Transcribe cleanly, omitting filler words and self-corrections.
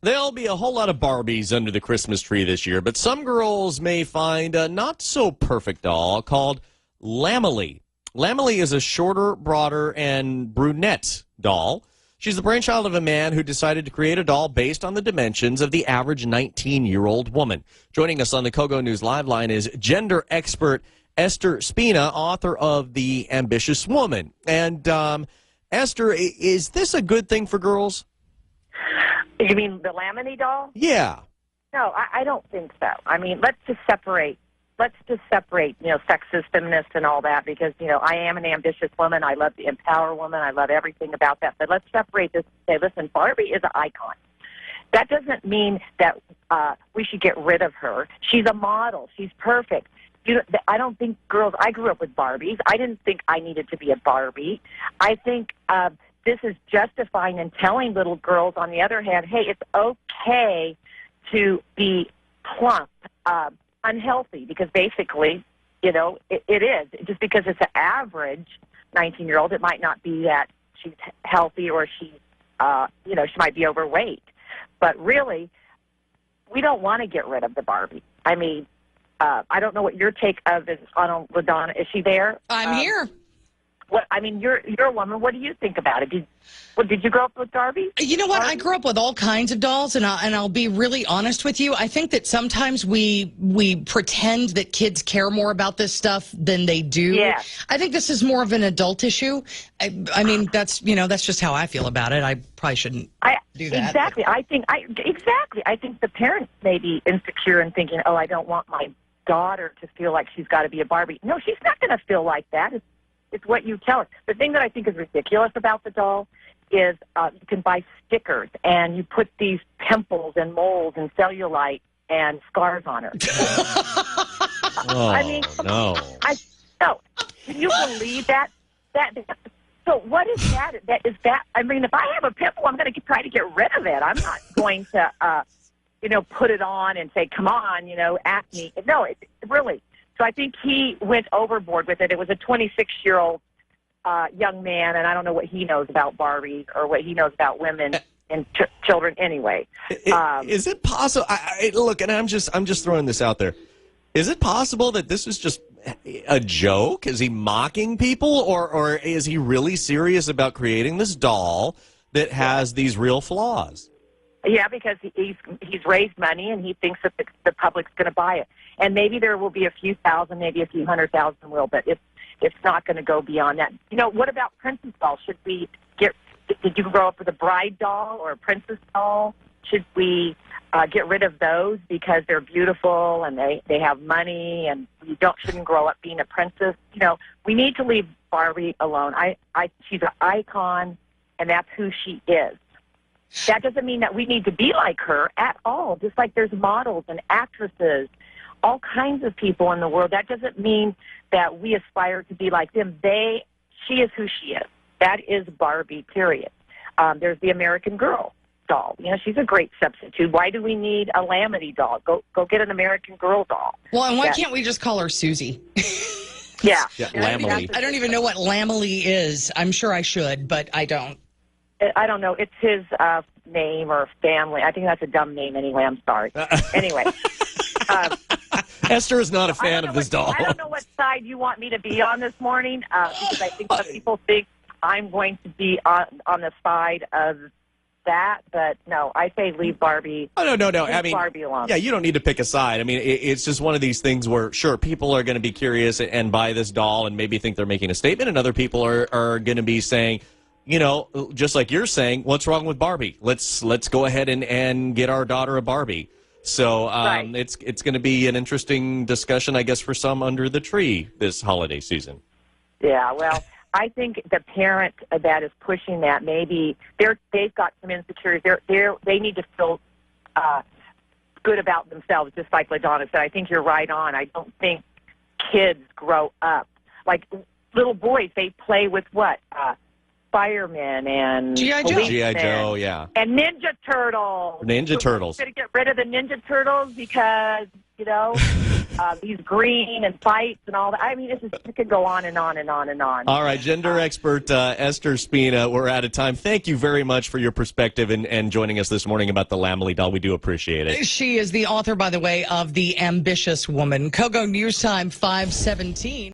There'll be a whole lot of Barbies under the Christmas tree this year, but some girls may find a not-so-perfect doll called Lamely. Lamely is a shorter, broader, and brunette doll. She's the brainchild of a man who decided to create a doll based on the dimensions of the average 19-year-old woman. Joining us on the Kogo News Live line is gender expert Esther Spina, author of The Ambitious Woman. And, Esther, is this a good thing for girls? You mean the Lamely doll? Yeah. No, I don't think so. I mean, let's just separate, sex systemness and all that because, I am an ambitious woman. I love to empower women. I love everything about that. But let's separate this and say, listen, Barbie is an icon. That doesn't mean that we should get rid of her. She's a model. She's perfect. I don't think girls, I grew up with Barbies. I didn't think I needed to be a Barbie. I think this is justifying and telling little girls, on the other hand, hey, it's okay to be plump, unhealthy, because basically, it is. Just because it's an average 19-year-old, it might not be that she's healthy or she's, she might be overweight. But really, we don't want to get rid of the Barbie. I mean, I don't know what your take of is on LaDonna. Is she there? I'm here. You're a woman. What do you think about it? Did you grow up with Barbie? You know what? I grew up with all kinds of dolls, and I'll be really honest with you. I think that sometimes we pretend that kids care more about this stuff than they do. Yeah. I think this is more of an adult issue. I mean, that's just how I feel about it. I probably shouldn't do that. Exactly. I think the parents may be insecure and thinking, oh, I don't want my daughter to feel like she's got to be a Barbie. No, she's not going to feel like that. It's what you tell her. The thing that I think is ridiculous about the doll is you can buy stickers and you put these pimples and moles and cellulite and scars on her. No. Can you believe that? So what is that? If I have a pimple, I'm going to try to get rid of it. I'm not going to, put it on and say, come on, acne. No, really. So I think he went overboard with it. It was a 26-year-old young man, and I don't know what he knows about Barbie or what he knows about women and children anyway. Is it possible? Look, and I'm just throwing this out there. Is it possible that this is just a joke? Is he mocking people, or is he really serious about creating this doll that has these real flaws? Yeah, because he's raised money and he thinks that the public's going to buy it. And maybe there will be a few thousand, maybe a few 100,000 will, but it's not going to go beyond that. What about princess dolls? Did you grow up with a bride doll or a princess doll? Should we get rid of those because they're beautiful and they have money and you shouldn't grow up being a princess? We need to leave Barbie alone. She's an icon, and that's who she is. That doesn't mean that we need to be like her at all, just like there's models and actresses, all kinds of people in the world. That doesn't mean that we aspire to be like them. She is who she is. That is Barbie, period. There's the American Girl doll. She's a great substitute. Why do we need a Lamely doll? Go get an American Girl doll. Well, and why can't we just call her Susie? Yeah. Lamely. I don't even know what Lamely is. I'm sure I should, but I don't. I don't know. It's his name or family. I think that's a dumb name anyway. I'm sorry. Anyway. Esther is not a fan of this doll. I don't know what side you want me to be on this morning because I think some people think I'm going to be on the side of that. But no, I say leave Barbie. Oh, no. Leave Barbie alone. Yeah, you don't need to pick a side. I mean, it's just one of these things where, sure, people are going to be curious and buy this doll and maybe think they're making a statement, and other people are going to be saying, just like you're saying, what's wrong with Barbie? Let's go ahead and get our daughter a Barbie. So right. It's going to be an interesting discussion, I guess, for some under the tree this holiday season. Yeah, well, I think the parent that is pushing that, maybe they've got some insecurities. They need to feel good about themselves, just like LaDonna said. I think you're right on. I don't think kids grow up. Like little boys, they play with what? Firemen and G.I. Joe. G.I. Joe, yeah. And Ninja Turtles. Ninja Turtles. Going to get rid of the Ninja Turtles because He's green and fights and all that. I mean, it could go on and on and on and on. All right, gender expert Esther Spina, we're out of time. Thank you very much for your perspective and joining us this morning about the Lamely doll. We do appreciate it. She is the author, by the way, of The Ambitious Woman. Kogo News Time 517.